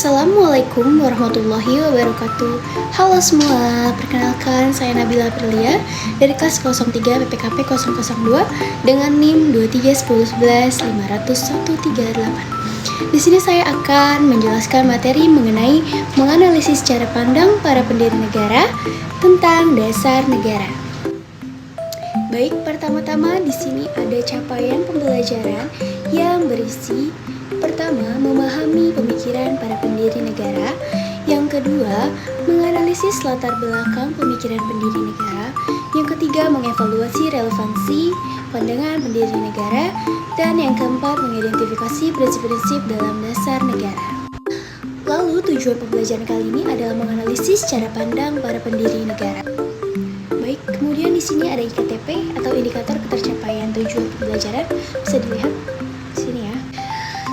Assalamualaikum warahmatullahi wabarakatuh. Halo semua, perkenalkan saya Nabila Aprilia dari kelas 03 PPKP 002 dengan NIM 23111501338. Di sini saya akan menjelaskan materi mengenai menganalisis cara pandang para pendiri negara tentang dasar negara. Baik, pertama-tama di sini ada capaian pembelajaran yang berisi pertama, memahami pemikiran para pendiri negara. Yang kedua, menganalisis latar belakang pemikiran pendiri negara. Yang ketiga, mengevaluasi relevansi pandangan pendiri negara. Dan yang keempat, mengidentifikasi prinsip-prinsip dalam dasar negara. Lalu, tujuan pembelajaran kali ini adalah menganalisis cara pandang para pendiri negara. Baik, kemudian di sini ada IKTP atau indikator ketercapaian tujuan pembelajaran. Bisa dilihat di sini ya.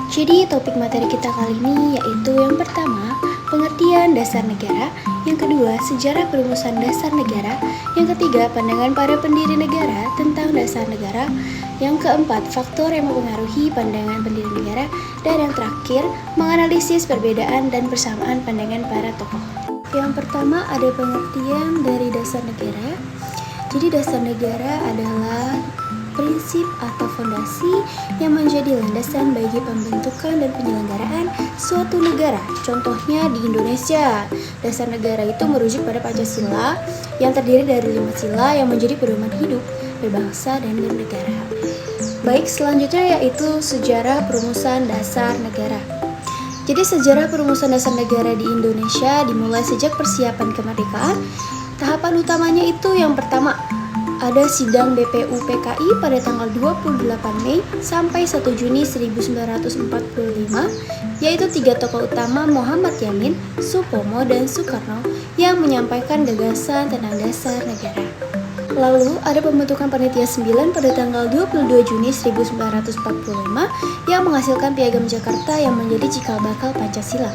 Jadi topik materi kita kali ini yaitu yang pertama, pengertian dasar negara, yang kedua, sejarah perumusan dasar negara, yang ketiga, pandangan para pendiri negara tentang dasar negara, yang keempat, faktor yang mempengaruhi pandangan pendiri negara, dan yang terakhir, menganalisis perbedaan dan persamaan pandangan para tokoh. Yang pertama ada pengertian dari dasar negara. Jadi dasar negara adalah prinsip atau fondasi yang menjadi landasan bagi pembentukan dan penyelenggaraan suatu negara. Contohnya di Indonesia, dasar negara itu merujuk pada Pancasila yang terdiri dari 5 sila yang menjadi pedoman hidup, berbangsa, dan bernegara. Baik, selanjutnya yaitu sejarah perumusan dasar negara. Jadi sejarah perumusan dasar negara di Indonesia dimulai sejak persiapan kemerdekaan. Tahapan utamanya itu yang pertama, ada sidang BPUPKI pada tanggal 28 Mei sampai 1 Juni 1945, yaitu 3 tokoh utama Muhammad Yamin, Supomo, dan Soekarno yang menyampaikan gagasan tentang dasar negara. Lalu ada pembentukan Panitia 9 pada tanggal 22 Juni 1945 yang menghasilkan Piagam Jakarta yang menjadi cikal bakal Pancasila.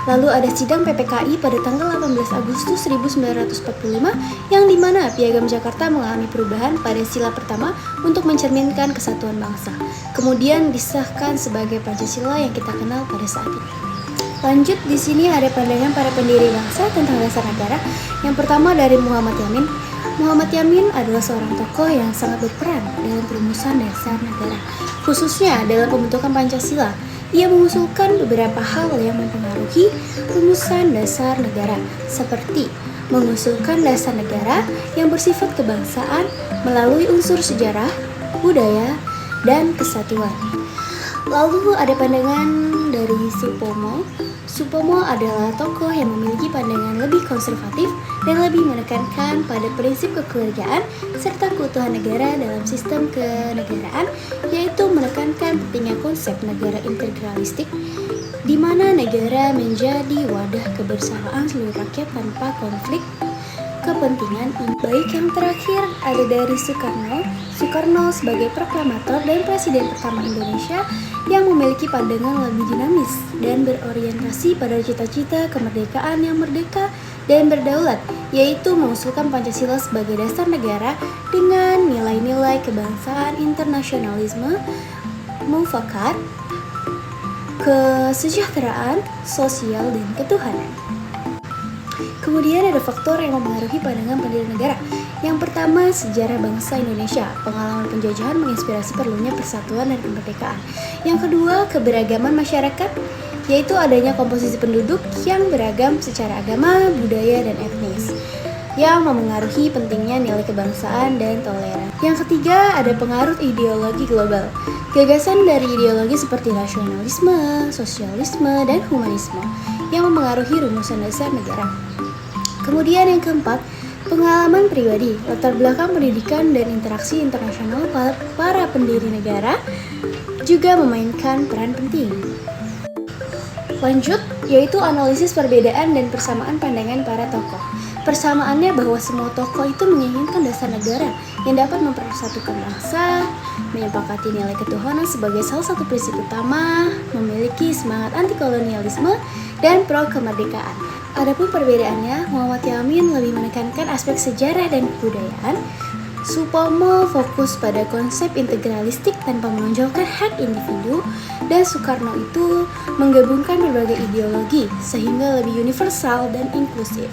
Lalu ada sidang PPKI pada tanggal 18 Agustus 1945 yang dimana Piagam Jakarta mengalami perubahan pada sila pertama untuk mencerminkan kesatuan bangsa. Kemudian disahkan sebagai Pancasila yang kita kenal pada saat ini. Lanjut, di sini ada pandangan para pendiri bangsa tentang dasar negara. Yang pertama dari Muhammad Yamin. Muhammad Yamin adalah seorang tokoh yang sangat berperan dalam perumusan dasar negara, khususnya dalam pembentukan Pancasila. Ia mengusulkan beberapa hal yang mempengaruhi rumusan dasar negara, seperti mengusulkan dasar negara yang bersifat kebangsaan melalui unsur sejarah, budaya, dan kesatuan. Lalu ada pandangan dari Supomo. Supomo adalah tokoh yang memiliki pandangan lebih konservatif dan lebih menekankan pada prinsip kekeluargaan serta keutuhan negara dalam sistem kenegaraan, yaitu menekankan pentingnya konsep negara integralistik, di mana negara menjadi wadah kebersamaan seluruh rakyat tanpa konflik kepentingan. Baik, yang terakhir ada dari Soekarno. Soekarno sebagai proklamator dan presiden pertama Indonesia yang memiliki pandangan lebih dinamis dan berorientasi pada cita-cita kemerdekaan yang merdeka dan berdaulat, yaitu mengusulkan Pancasila sebagai dasar negara dengan nilai-nilai kebangsaan, internasionalisme, mufakat, kesejahteraan, sosial, dan ketuhanan. Kemudian ada faktor yang mempengaruhi pandangan pendiri negara. Yang pertama, sejarah bangsa Indonesia. Pengalaman penjajahan menginspirasi perlunya persatuan dan kemerdekaan. Yang kedua, keberagaman masyarakat, yaitu adanya komposisi penduduk yang beragam secara agama, budaya, dan etnis, yang memengaruhi pentingnya nilai kebangsaan dan toleransi. Yang ketiga, ada pengaruh ideologi global. Gagasan dari ideologi seperti nasionalisme, sosialisme, dan humanisme yang memengaruhi rumusan dasar negara. Kemudian yang keempat, pengalaman pribadi, latar belakang pendidikan dan interaksi internasional para pendiri negara juga memainkan peran penting. Lanjut, yaitu analisis perbedaan dan persamaan pandangan para tokoh. Persamaannya bahwa semua tokoh itu menginginkan dasar negara yang dapat mempersatukan bangsa, menyepakati nilai ketuhanan sebagai salah satu prinsip utama, memiliki semangat anti kolonialisme, dan pro kemerdekaan. Adapun perbedaannya, Muhammad Yamin lebih menekankan aspek sejarah dan kebudayaan, Supomo fokus pada konsep integralistik tanpa menonjolkan hak individu, dan Soekarno itu menggabungkan berbagai ideologi sehingga lebih universal dan inklusif.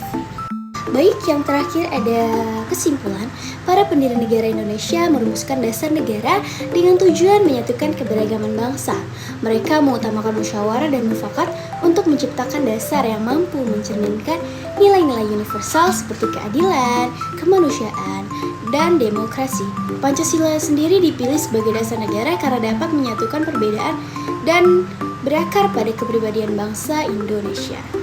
Baik, yang terakhir ada kesimpulan, para pendiri negara Indonesia merumuskan dasar negara dengan tujuan menyatukan keberagaman bangsa. Mereka mengutamakan musyawarah dan mufakat untuk menciptakan dasar yang mampu mencerminkan nilai-nilai universal seperti keadilan, kemanusiaan, dan demokrasi. Pancasila sendiri dipilih sebagai dasar negara karena dapat menyatukan perbedaan dan berakar pada kepribadian bangsa Indonesia.